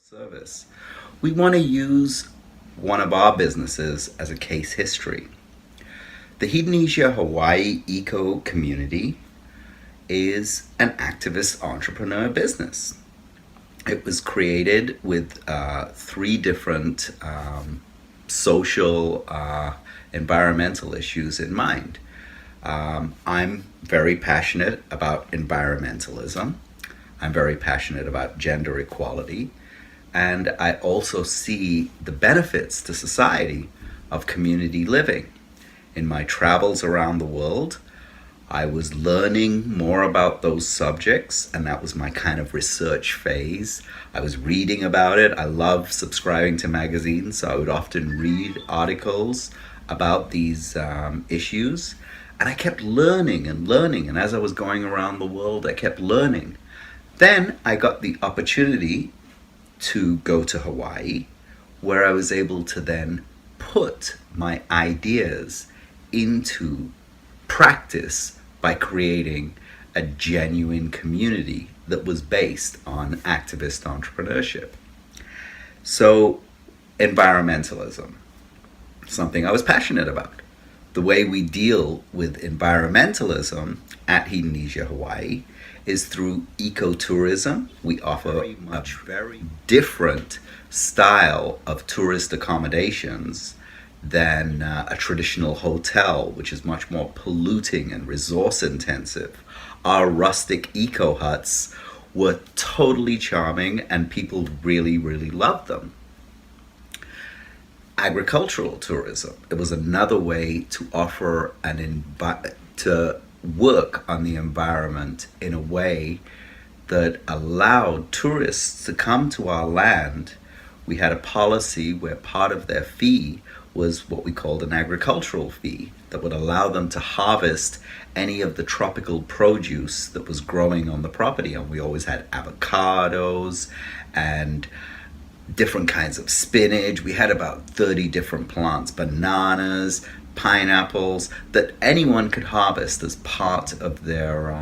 service. We want to use one of our businesses as a case history. The Hedonisia Hawaii Eco-Community is an activist entrepreneur business. It was created with three different social, environmental issues in mind. I'm very passionate about environmentalism. I'm very passionate about gender equality. And I also see the benefits to society of community living. In my travels around the world, I was learning more about those subjects, and that was my kind of research phase. I was reading about it. I love subscribing to magazines, so I would often read articles about these issues. And I kept learning and learning, and as I was going around the world, I kept learning. Then I got the opportunity to go to Hawaii, where I was able to then put my ideas into practice by creating a genuine community that was based on activist entrepreneurship. So, environmentalism, something I was passionate about. The way we deal with environmentalism at Hedonisia Hawaii is through ecotourism. We offer a very different style of tourist accommodations than a traditional hotel, which is much more polluting and resource intensive. Our rustic eco huts were totally charming and people really, really loved them. Agricultural tourism. It was another way to offer to work on the environment in a way that allowed tourists to come to our land. We had a policy where part of their fee was what we called an agricultural fee that would allow them to harvest any of the tropical produce that was growing on the property. And we always had avocados and different kinds of spinach. We had about 30 different plants, bananas, pineapples, that anyone could harvest as part of their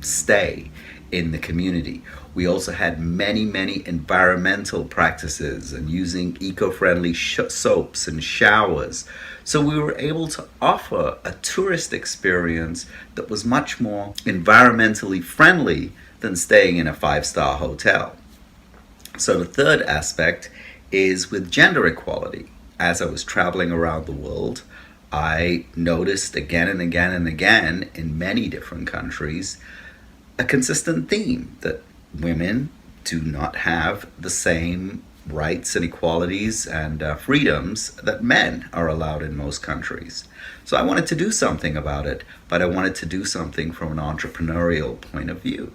stay in the community. We also had many, many environmental practices and using eco-friendly soaps and showers. So we were able to offer a tourist experience that was much more environmentally friendly than staying in a five-star hotel. So the third aspect is with gender equality. As I was traveling around the world, I noticed again and again and again in many different countries a consistent theme that women do not have the same rights and equalities and freedoms that men are allowed in most countries. So I wanted to do something about it, but I wanted to do something from an entrepreneurial point of view.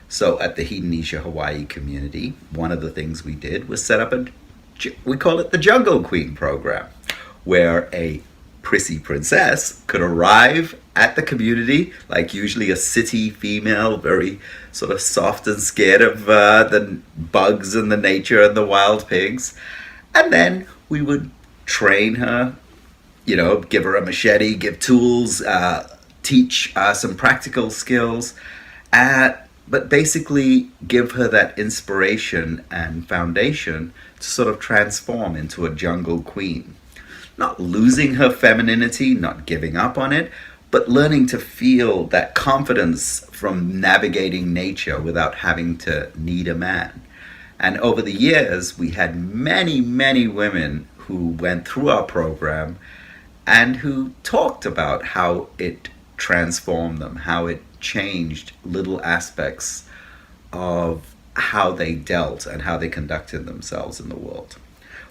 So at the Hedonisia Hawaii community, one of the things we did was set up we call it the Jungle Queen program, where a prissy princess could arrive at the community, like usually a city female, very sort of soft and scared of the bugs and the nature and the wild pigs. And then we would train her, give her a machete, give tools, teach some practical skills, but basically give her that inspiration and foundation to sort of transform into a jungle queen. Not losing her femininity, not giving up on it, but learning to feel that confidence from navigating nature without having to need a man. And over the years, we had many, many women who went through our program and who talked about how it transformed them, how it changed little aspects of how they dealt and how they conducted themselves in the world.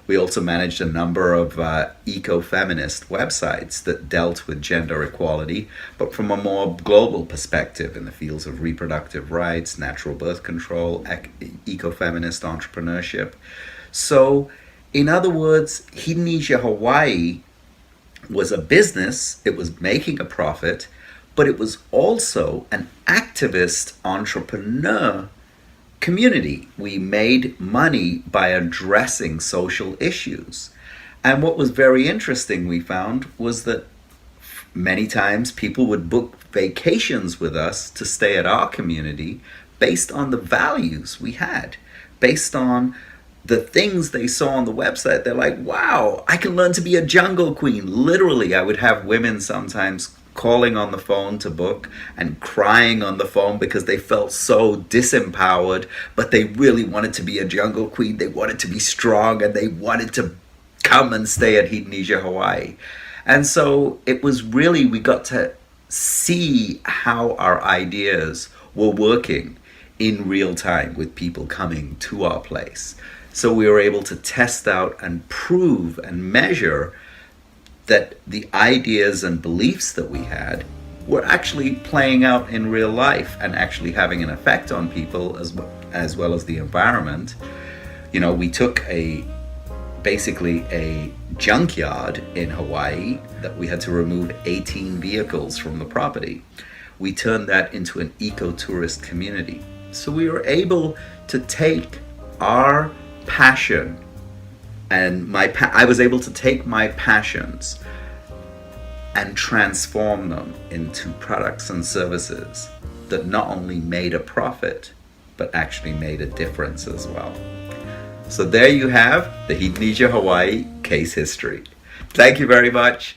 We also managed a number of eco-feminist websites that dealt with gender equality, but from a more global perspective in the fields of reproductive rights, natural birth control, eco-feminist entrepreneurship. So, in other words, Hedonisia Hawaii was a business, it was making a profit, but it was also an activist entrepreneur community. We made money by addressing social issues. And what was very interesting, we found, was that many times people would book vacations with us to stay at our community based on the values we had, based on the things they saw on the website, they're like, wow, I can learn to be a jungle queen. Literally, I would have women sometimes calling on the phone to book and crying on the phone because they felt so disempowered, but they really wanted to be a jungle queen. They wanted to be strong, and they wanted to come and stay at Hedonisia Hawaii. And so it was really, we got to see how our ideas were working in real time with people coming to our place. So we were able to test out and prove and measure that the ideas and beliefs that we had were actually playing out in real life and actually having an effect on people as well as the environment. You know, we took basically a junkyard in Hawaii that we had to remove 18 vehicles from the property. We turned that into an eco-tourist community. So we were able to take our passion, and I was able to take my passions and transform them into products and services that not only made a profit, but actually made a difference as well. So there you have the Hedonisia Hawaii case history. Thank you very much.